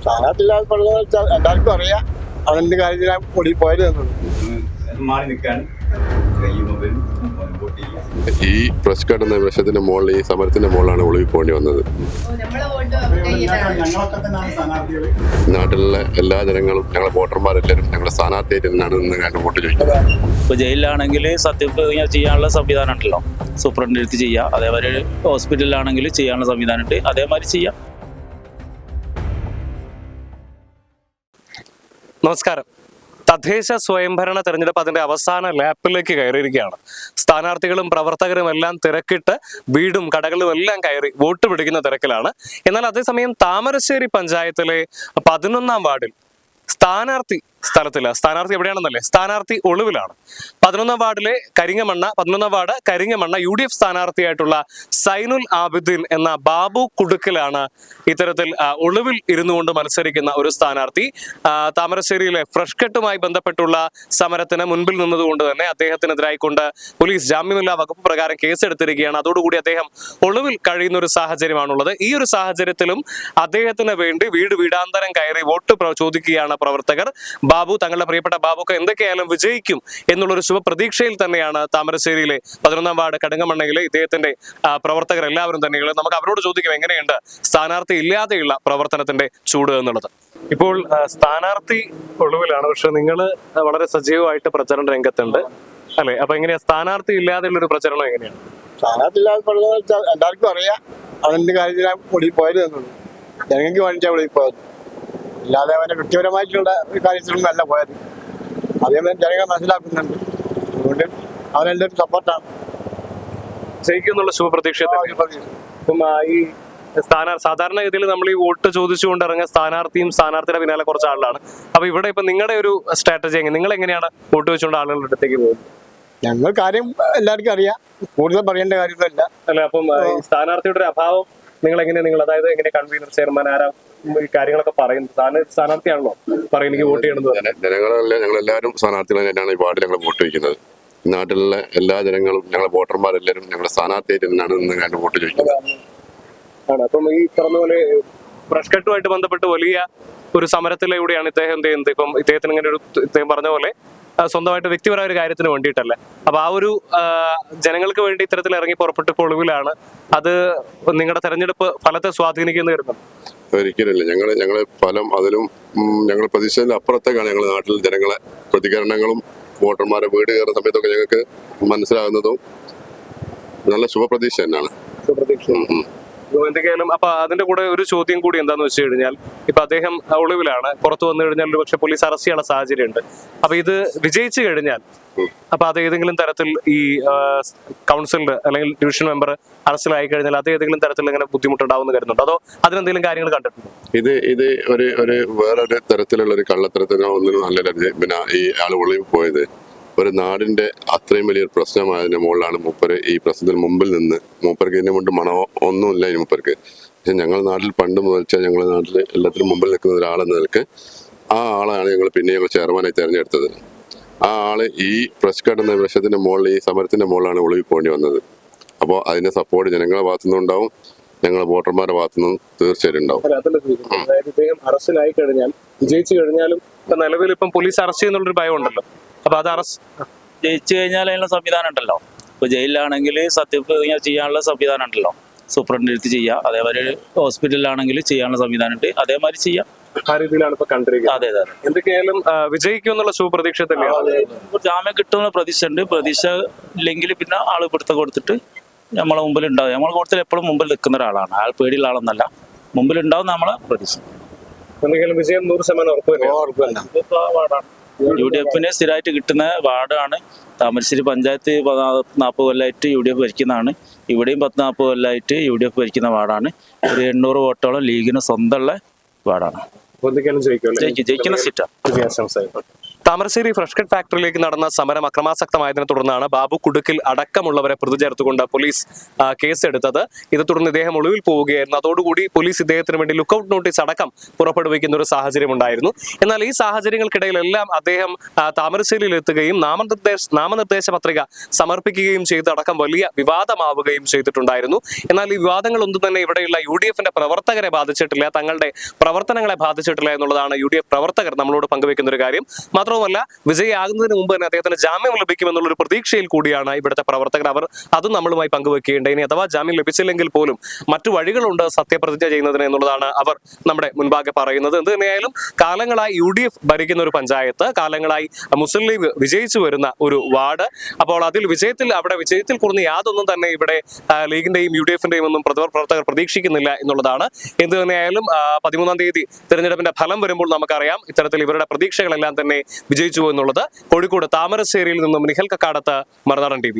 സ്ഥാനാർത്ഥിയില്ലാതെ എല്ലാവർക്കും അറിയാം അതെന്ത് കാര്യത്തിലാണ് പൊടി പോയത് എന്നുള്ളത്. ഈ പ്രസ് കട്ട് എന്ന വിഷയത്തിന്റെ മുകളിൽ ഈ സമരത്തിന്റെ മുകളിലാണ് ഒളിവിൽ പോകേണ്ടി വന്നത്. നാട്ടിലുള്ള എല്ലാ ജനങ്ങളും ഞങ്ങളെ വോട്ടർമാരെല്ലാവരും ഞങ്ങളുടെ സ്ഥാനാർത്ഥിയായിട്ട് തന്നെയാണ് ഇന്ന് ഞാൻ വോട്ട് ചോദിക്കുന്നത്. ഇപ്പോൾ ജയിലിലാണെങ്കിൽ സത്യപ്രതിജ്ഞ ചെയ്യാനുള്ള സംവിധാനം ഉണ്ടല്ലോ, സൂപ്രണ്ടിനടുത്ത് ചെയ്യാം. അതേമാതിരി ഹോസ്പിറ്റലിലാണെങ്കിൽ ചെയ്യാനുള്ള സംവിധാനം ഉണ്ട്, അതേമാതിരി ചെയ്യാം. നമസ്കാരം. തദ്ദേശ സ്വയംഭരണ തെരഞ്ഞെടുപ്പ് അതിന്റെ അവസാന ലാപ്പിലേക്ക് കയറിയിരിക്കുകയാണ്. സ്ഥാനാർത്ഥികളും പ്രവർത്തകരും എല്ലാം തിരക്കിട്ട് വീടും കടകളും എല്ലാം കയറി വോട്ട് പിടിക്കുന്ന തിരക്കിലാണ്. എന്നാൽ അതേസമയം താമരശ്ശേരി പഞ്ചായത്തിലെ 11ാം വാർഡിൽ സ്ഥാനാർത്ഥി സ്ഥലത്തില്ല. സ്ഥാനാർത്ഥി എവിടെയാണെന്നല്ലേ, സ്ഥാനാർത്ഥി ഒളിവിലാണ്. 11ാം വാർഡിലെ പതിനൊന്നാം വാർഡ് കരിങ്ങമണ്ണ UDF സ്ഥാനാർത്ഥിയായിട്ടുള്ള സൈനുൽ ആബിദ്ദീൻ എന്ന ബാബു കുടുക്കിലാണ് ഇത്തരത്തിൽ ഒളിവിൽ ഇരുന്നുകൊണ്ട് മത്സരിക്കുന്ന ഒരു സ്ഥാനാർത്ഥി. താമരശ്ശേരിയിലെ ഫ്രഷ് കട്ടുമായി ബന്ധപ്പെട്ടുള്ള സമരത്തിന് മുൻപിൽ നിന്നതുകൊണ്ട് തന്നെ അദ്ദേഹത്തിനെതിരായിക്കൊണ്ട് പോലീസ് ജാമ്യമില്ലാ വകുപ്പ് പ്രകാരം കേസെടുത്തിരിക്കുകയാണ്. അതോടുകൂടി അദ്ദേഹം ഒളിവിൽ കഴിയുന്ന ഒരു സാഹചര്യമാണുള്ളത്. ഈ ഒരു സാഹചര്യത്തിലും അദ്ദേഹത്തിന് വേണ്ടി വീടാന്തരം കയറി വോട്ട് ചോദിക്കുകയാണ് പ്രവർത്തകർ. ബാബു, തങ്ങളുടെ പ്രിയപ്പെട്ട ബാബുക്ക് എന്തൊക്കെയായാലും വിജയിക്കും എന്നുള്ളൊരു ശുഭപ്രതീക്ഷയിൽ തന്നെയാണ് താമരശ്ശേരിയിലെ 11ാം വാർഡ് കടുങ്ങമണ്ണയിലെ ഇദ്ദേഹത്തിന്റെ പ്രവർത്തകർ എല്ലാവരും തന്നെയുള്ളത്. നമുക്ക് അവരോട് ചോദിക്കും എങ്ങനെയുണ്ട് സ്ഥാനാർത്ഥി ഇല്ലാതെയുള്ള പ്രവർത്തനത്തിന്റെ ചൂട് എന്നുള്ളത്. ഇപ്പോൾ സ്ഥാനാർത്ഥി ഒളിവിലാണ്, പക്ഷെ നിങ്ങൾ വളരെ സജീവമായിട്ട് പ്രചരണ രംഗത്തുണ്ട് അല്ലെ? അപ്പൊ എങ്ങനെയാ സ്ഥാനാർത്ഥി ഇല്ലാതെയുള്ള ഒരു പ്രചരണം എങ്ങനെയാണ്? സ്ഥാനാർത്ഥി ഇല്ലാതെ എല്ലാവർക്കും അറിയാം അതെന്ത് കാര്യത്തിലാണ് പൊടി പോയത് എന്നുള്ളത്. ജനങ്ങൾക്ക് വേണ്ടിയിട്ടാണ് പൊടി പോയത്, അല്ലാതെ അവന്റെ വ്യക്തിപരമായിട്ടുള്ള ഒരു കാര്യത്തിലൊന്നും അല്ല പോയത്. അതേപോലെ ജനങ്ങൾ മനസ്സിലാക്കുന്നുണ്ട്. അതുകൊണ്ട് അവരെല്ലാവരും സപ്പോർട്ടാണ്. ജയിക്കുന്നുള്ള ശുഭപ്രതീക്ഷ. ഇപ്പം ഈ സാധാരണഗതിയിൽ നമ്മൾ ഈ വോട്ട് ചോദിച്ചുകൊണ്ട് ഇറങ്ങിയ സ്ഥാനാർത്ഥിയുടെ പിന്നാലെ കുറച്ച് ആളാണ്. അപ്പൊ ഇവിടെ ഇപ്പൊ നിങ്ങളുടെ ഒരു സ്ട്രാറ്റജി എങ്ങനെ, നിങ്ങൾ എങ്ങനെയാണ് വോട്ട് വെച്ചുകൊണ്ട് ആളുകളുടെ അടുത്തേക്ക് പോകുന്നത്? ഞങ്ങൾ കാര്യം എല്ലാവർക്കും അറിയാം, കൂടുതൽ പറയേണ്ട കാര്യമൊന്നുമില്ല. അല്ല, അപ്പം സ്ഥാനാർത്ഥിയുടെ ഒരു അഭാവം നിങ്ങൾ അതായത് എങ്ങനെ കൺവീനർ, ചെയർമാൻ ആരാ ഈ കാര്യങ്ങളൊക്കെ പറയുന്നത്? സ്ഥാനാർത്ഥിയാണല്ലോ പറയും എനിക്ക് വോട്ട് ചെയ്യണമെന്ന്. ഞങ്ങളെല്ലാവരും സ്ഥാനാർത്ഥികളായിട്ടാണ് ഈ വാർഡിൽ ഞങ്ങൾ വോട്ട് വയ്ക്കുന്നത്. നാട്ടിലുള്ള എല്ലാ ജനങ്ങളും ഞങ്ങളെ വോട്ടർമാരെല്ലാവരും ഞങ്ങളുടെ സ്ഥാനാർത്ഥിയായിട്ട് തന്നെയാണ് ഇന്ന് ഞാൻ വോട്ട് ചോദിക്കുന്നത്. ആണ്. അപ്പം ഈ പറഞ്ഞ പോലെ ഫ്രഷ് കട്ടുമായിട്ട് ബന്ധപ്പെട്ട് വലിയ ഒരു സമരത്തിലൂടെയാണ് ഇദ്ദേഹം എന്ത് ചെയ്യുന്നത്. ഇപ്പം ഇദ്ദേഹത്തിന് ഇങ്ങനെ ഒരു ഇദ്ദേഹം പറഞ്ഞ പോലെ സ്വന്തമായിട്ട് വ്യക്തിപരമായ ഒരു കാര്യത്തിന് വേണ്ടിയിട്ടല്ല. അപ്പൊ ആ ഒരു ജനങ്ങൾക്ക് വേണ്ടി ഇത്തരത്തിൽ ഇറങ്ങി പുറപ്പെട്ട് ഒളിവിലാണ്. അത് നിങ്ങളുടെ തെരഞ്ഞെടുപ്പ് ഫലത്തെ സ്വാധീനിക്കുന്നു വരുന്നത്? ഒരിക്കലില്ല. ഞങ്ങളെ ഫലം അതിലും ഞങ്ങൾ പ്രതീക്ഷയിൽ അപ്പുറത്തേക്കാണ് ഞങ്ങൾ നാട്ടിൽ ജനങ്ങളെ പ്രതികരണങ്ങളും വോട്ടർമാരെ വീട് കയറുന്ന സമയത്തൊക്കെ ഞങ്ങൾക്ക് മനസ്സിലാകുന്നതും നല്ല ശുഭപ്രതീക്ഷ തന്നെയാണ്. എന്തൊക്കെയായാലും അപ്പൊ അതിന്റെ കൂടെ ഒരു ചോദ്യം കൂടി എന്താന്ന് വെച്ച് കഴിഞ്ഞാൽ, ഇപ്പൊ അദ്ദേഹം ഒളിവിലാണ്, പുറത്തു വന്നു കഴിഞ്ഞാൽ ഒരു പക്ഷെ പോലീസ് അറസ്റ്റ് ചെയ്യാനുള്ള സാഹചര്യം ഉണ്ട്. അപ്പൊ ഇത് വിജയിച്ചു കഴിഞ്ഞാൽ അപ്പൊ അത് ഏതെങ്കിലും തരത്തിൽ ഈ കൗൺസിലർ അല്ലെങ്കിൽ ഡിവിഷൻ മെമ്പർ അറസ്റ്റിലായി കഴിഞ്ഞാൽ അത് ഏതെങ്കിലും തരത്തിൽ ഇങ്ങനെ ബുദ്ധിമുട്ടുണ്ടാവുമെന്ന് കരുതുന്നുണ്ടോ, അതോ അതിനെന്തെങ്കിലും കാര്യങ്ങൾ കണ്ടിട്ടുണ്ടോ? ഇത് ഒരു വേറൊരു തരത്തിലുള്ള ഒരു കള്ളത്തരത്തിനോ ഒന്നിനും നല്ലല്ല. പിന്നെ ഈ ആൾ ഒളിവിൽ പോയത് ഒരു നാടിന്റെ അത്രയും വലിയൊരു പ്രശ്നമായതിന്റെ മുകളിലാണ് മൂപ്പര് ഈ പ്രശ്നത്തിന് മുമ്പിൽ നിന്ന്. മൂപ്പർക്ക് ഇതിനെ കൊണ്ട് മണമോ ഒന്നുമില്ല ഈ മൂപ്പർക്ക്. പക്ഷെ ഞങ്ങളുടെ നാട്ടിൽ പണ്ട് മുതൽ ഞങ്ങളുടെ നാട്ടിൽ എല്ലാത്തിനും മുമ്പിൽ നിൽക്കുന്ന ഒരാളെന്ന നിലക്ക് ആ ആളാണ് ഞങ്ങൾ പിന്നെ ഞങ്ങൾ ചെയർമാനായി തെരഞ്ഞെടുത്തത്. ആ ആള് ഈ പ്രസ് കട്ട് എന്ന വിഷയത്തിന്റെ മുകളിൽ ഈ സമരത്തിന്റെ മുകളിലാണ് ഒളിവിൽ പോകേണ്ടി വന്നത്. അപ്പോൾ അതിന്റെ സപ്പോർട്ട് ജനങ്ങളുടെ ഭാഗത്തുനിന്നും ഉണ്ടാവും, ഞങ്ങളെ വോട്ടർമാരുടെ ഭാഗത്തുനിന്നും തീർച്ചയായിട്ടും ഉണ്ടാവും. അതായത് ഇദ്ദേഹം അറസ്റ്റിലായി കഴിഞ്ഞാൽ, വിജയിച്ചു കഴിഞ്ഞാലും നിലവിൽ ഇപ്പം പോലീസ് അറസ്റ്റ് ചെയ്യുന്നുള്ളൊരു ഭയം ഉണ്ടല്ലോ. അപ്പൊ അത് ജയിച്ചു കഴിഞ്ഞാൽ അതിനുള്ള സംവിധാനം ഉണ്ടല്ലോ. ഇപ്പൊ ജയിലിലാണെങ്കിൽ സത്യപ്രതിജ്ഞ ചെയ്യാനുള്ള സംവിധാനം ഉണ്ടല്ലോ, സൂപ്രണ്ടിനടുത്ത് ചെയ്യാം. അതേമാതിരി ഹോസ്പിറ്റലിലാണെങ്കിൽ ചെയ്യാനുള്ള സംവിധാനം ഉണ്ട്, അതേമാതിരി ചെയ്യാം. ആ രീതിയിലാണ് ഇപ്പൊ കണ്ടിരിക്കുന്നത്. അതെ അതെ. എന്തൊക്കെയായാലും വിജയിക്കും എന്നുള്ള ശുഭപ്രതീക്ഷ തന്നെയാണ്. ജാമ്യം കിട്ടുന്ന പ്രതീക്ഷ ഉണ്ട്. പ്രതീക്ഷ ഇല്ലെങ്കിൽ പിന്നെ ആള് പിടുത്തം കൊടുത്തിട്ട് നമ്മളെ മുമ്പിൽ ഉണ്ടാവും. നമ്മൾ കൂടുതൽ എപ്പോഴും മുമ്പിൽ നിൽക്കുന്ന ഒരാളാണ്, ആൾ പേടിയുള്ള ആളൊന്നല്ല, മുമ്പിൽ ഉണ്ടാവും നമ്മളെ പ്രതീക്ഷ. എന്തെങ്കിലും വിജയം 100% ഉറപ്പുവല്ല. UDFന് സ്ഥിരമായിട്ട് കിട്ടുന്ന വാർഡാണ് താമരശ്ശേരി പഞ്ചായത്ത്. 40 കൊല്ലമായിട്ട് UDF ഭരിക്കുന്നതാണ്. ഇവിടെയും 40 കൊല്ലമായിട്ട് UDF ഭരിക്കുന്ന വാർഡാണ്. ഒരു 800 വോട്ടോളം ലീഗിന് സ്വന്തമുള്ള വാർഡാണ്. ജയിക്കുന്ന സീറ്റാണ്. താമരശ്ശേരി ഫ്രഷ് കട്ട് ഫാക്ടറിയിലേക്ക് നടന്ന സമരം അക്രമാസക്തമായതിനെ തുടർന്നാണ് ബാബു കുടുക്കിൽ അടക്കമുള്ളവരെ പ്രതി ചേർത്തുകൊണ്ട് പോലീസ് കേസെടുത്തത്. ഇത് തുടർന്ന് ഇദ്ദേഹം ഒളിവിൽ പോവുകയായിരുന്നു. അതോടുകൂടി പോലീസ് ഇദ്ദേഹത്തിന് വേണ്ടി ലുക്കൌട്ട് നോട്ടീസ് അടക്കം പുറപ്പെടുവിക്കുന്ന ഒരു സാഹചര്യം ഉണ്ടായിരുന്നു. എന്നാൽ ഈ സാഹചര്യങ്ങൾക്കിടയിലെല്ലാം അദ്ദേഹം താമരശ്ശേരിയിൽ എത്തുകയും നാമനിർദ്ദേശ പത്രിക സമർപ്പിക്കുകയും ചെയ്തടക്കം വലിയ വിവാദമാവുകയും ചെയ്തിട്ടുണ്ടായിരുന്നു. എന്നാൽ ഈ വിവാദങ്ങളൊന്നും തന്നെ ഇവിടെയുള്ള UDF-ന്റെ പ്രവർത്തകരെ ബാധിച്ചിട്ടില്ല, തങ്ങളുടെ പ്രവർത്തനങ്ങളെ ബാധിച്ചിട്ടില്ല എന്നുള്ളതാണ് UDF പ്രവർത്തകർ നമ്മളോട് പങ്കുവെക്കുന്ന ഒരു കാര്യം. മാത്രവുമല്ല, വിജയിയാകുന്നതിന് മുമ്പ് തന്നെ അദ്ദേഹത്തിന് ജാമ്യം ലഭിക്കുമെന്നുള്ളൊരു പ്രതീക്ഷയിൽ കൂടിയാണ് ഇവിടുത്തെ പ്രവർത്തകർ. അവർ അതും നമ്മളുമായി പങ്കുവെക്കേണ്ട. ഇനി അഥവാ ജാമ്യം ലഭിച്ചില്ലെങ്കിൽ പോലും മറ്റു വഴികളുണ്ട് സത്യപ്രതിജ്ഞ ചെയ്യുന്നതിന് എന്നുള്ളതാണ് അവർ നമ്മുടെ മുൻപാകെ പറയുന്നത്. എന്ത് തന്നെയായാലും കാലങ്ങളായി UDF ഭരിക്കുന്ന ഒരു പഞ്ചായത്ത്, കാലങ്ങളായി മുസ്ലിം ലീഗ് വിജയിച്ചു വരുന്ന ഒരു വാർഡ്. അപ്പോൾ അതിൽ വിജയത്തിൽ കുറഞ്ഞ യാതൊന്നും തന്നെ ഇവിടെ ലീഗിന്റെയും UDF-ന്റെയും ഒന്നും പ്രവർത്തകർ പ്രതീക്ഷിക്കുന്നില്ല എന്നുള്ളതാണ്. എന്ത് തന്നെയായാലും 13-ാം തീയതി തെരഞ്ഞെടുപ്പിന്റെ ഫലം വരുമ്പോൾ നമുക്കറിയാം ഇത്തരത്തിൽ ഇവരുടെ പ്രതീക്ഷകളെല്ലാം തന്നെ വിജയിച്ചു എന്നുള്ളത്. കോഴിക്കോട് താമരശ്ശേരിയിൽ നിന്നും നിഖിൽ കക്കാടത്ത്, മറുനാടൻ TV.